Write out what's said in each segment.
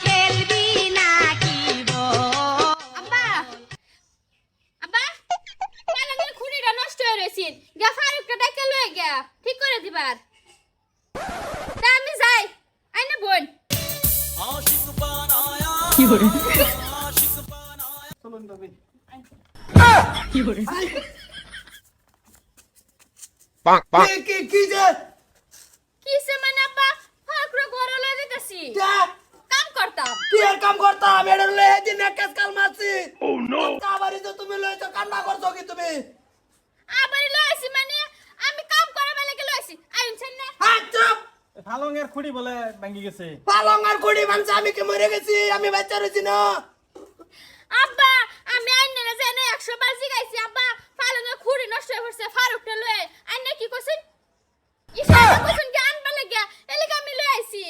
খেলবি নাকি আব্বা আব্বা পালঙের খুঁড়িটা নষ্ট হয়ে রয়েছে গা ফারুকটা ডাকে লয়ে গিয়া ঠিক করে দিবার তা আমি যাই আইনা বোন কি করে চলুন তবে কি করে কি যে কিসে মানে আব্বা ফারুকরে ঘরে লয়ে দিতেছি কাম করতাম কি আর কাম করতাম এটা লয়ে দিন এক কাল মারছি ও নো কাবারি তো তুমি লইছো কান্না করছো কি তুমি আবার লয়েছি মানে আমি কাম করে বেলে কে লয়েছি আইনছেন না হ্যাঁ চুপ পালঙের খুঁড়ি বলে ভাঙ্গি গেছে পালং আর কুড়ি মানছে আমি কি মরে গেছি আমি বাচ্চা রয়েছি না আব্বা আমি আইনে না জানে 100 বার জিগাইছি আব্বা ফালুঙ্গা খুঁড়ি নষ্ট হয়ে পড়ছে ফারুকটা লয়ে আইনে কি কইছেন ইশারা কইছেন কি আনবা লাগিয়া এলিকে আমি লয়ে আইছি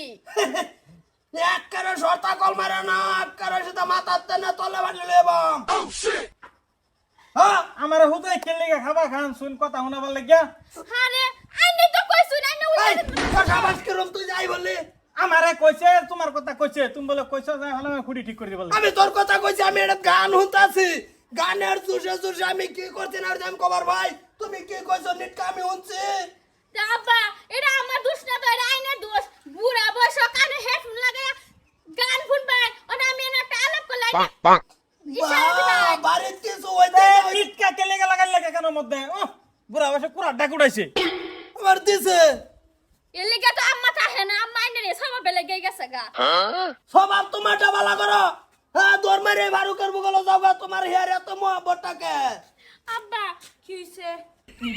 এক করে শর্তা কল মারে না এক করে সেটা মাথাতে না তলে বাড়ি লইবাম হ্যাঁ আমার হুদাই খেলে খাবা খান শুন কথা শোনাবার লাগিয়া আরে আইনে তো কইছুন আইনে এই উল্টা কথা বাস করুম তুই যাই বললি আমারে কইছে তোমার কথা কইছে তুমি বলে কইছো যে হলো খুঁড়ি ঠিক করে দিবল আমি তোর কথা কইছি আমি এটা গান শুনতাছি গানের জুসে জুসে আমি কি করছি না আমি কবার ভাই তুমি কি কইছো নিটকা আমি শুনছি আব্বা এটা আমার দোষ না তো এটা আইনের দোষ বুড়া বয়স কানে হেডফোন লাগায়া গান শুনবে ওনা আমি এনে একটা আলাপ করলাই ইশারা দিবা বাড়ির কিছু হইতে ইটকা কেলে লাগাই লাগে কেন মধ্যে বুড়া বসে কুড়া ডাক উড়াইছে আমার দিছে এলিকে তো আম্মা তাহে না আম্মা আইনে রে সব বেলে গই গেছে গা সবার তোমারটা ভালো করো হ্যাঁ দৌড় মারে ভারু করবো গেলো যাবা তোমার হেয়ার এত মহব্বতটাকে আব্বা কি হইছে কি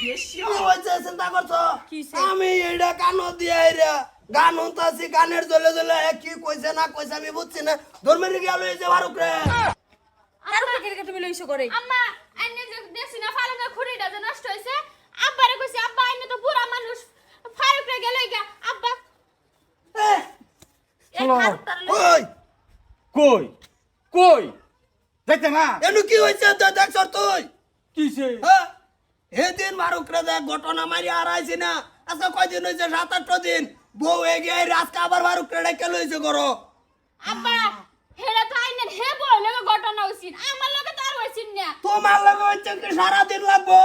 হয়েছে চিন্তা করছো কিসে? আমি এইটা কানো দিয়ে এরা গান শুনতাছি গানের জ্বলে জ্বলে কি কইছে না কইছে আমি বুঝছি না দৌড় মারে গেল এই যে ভারুক রে আর পাখিরকে তুমি লইছো করে আম্মা আইনে যে দেখছি না ফালুঙ্গা খুঁড়িটা যে নষ্ট হইছে আব্বারে কইছি আব্বা আইনে তো বুড়া মানুষ ফারুক রে গেল গা আব্বা এহ, এই হাতটা ওই কই কই যাইতে না এনু কি হয়েছে দেখছ তুই কিছে হ্যাঁ এদিন ভারুক রে দেখ ঘটনা মারি হারাইছি না আজকে কয়দিন হয়েছে 7-8 দিন বউ এগিয়ে আজকে আবার ভারুক রে ডেকে লইছে করো আব্বা হেরা তো আইনে হে বল লাগা ঘটনা হইছিন আমার লগে তো আর হইছিন না তোমার লগে হচ্ছে কি সারাদিন লাগবো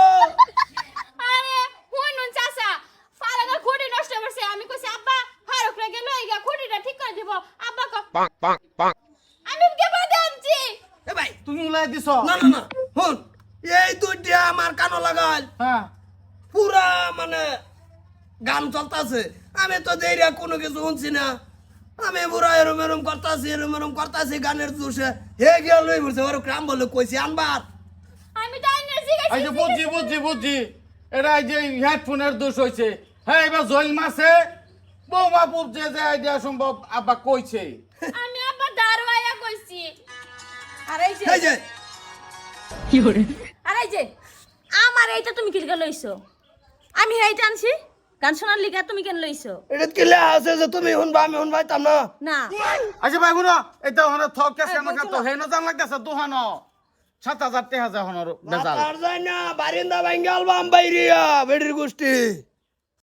আরে হুনুন চাচা ফালুঙ্গা খুঁড়ি নষ্ট হইছে আমি কইছি আব্বা ফারুক রে গেল গা খুঁড়িটা ঠিক করে দিব আব্বা কো আমি কে বাদে আনছি এ ভাই তুমি উলাই দিছ না না না হুন এই দুইটা আমার কানো লাগাল হ্যাঁ পুরা মানে গান চলতেছে আমি তো দেরিয়া কোনো কিছু শুনছি না আমি পুরা এরম এরম করতাছি গানের জোশে হে গিয়া লই বলছে ওর গ্রাম বলে কইছি আনবার আমি তো আইনে জিগাইছি এই যে বুঝছি এটা এই যে হেডফোনের দোষ হয়েছে হ্যাঁ এবার জল মাসে বৌমা বুঝছে যে আইডিয়া সম্ভব আব্বা কইছে আমি আব্বা দারওয়ায়া কইছি আর এই যে এই যে কি করে আর এই যে আমার এইটা তুমি কি লিগা লইছো আমি এইটা আনছি গান শোনার লিগা তুমি কেন লইছো এটা কি লে আছে যে তুমি শুনবা আমি শুনবাইতাম না না আচ্ছা ভাই গুনো এটা হনে থক কেস আমাকে তো হেন জান লাগতেছে দুহানো 7,000 টাকা যা হনর বেজাল আর যায় না বারিন্দা ভাঙ্গাল বাম বাইরিয়া বেড়ির গোষ্ঠী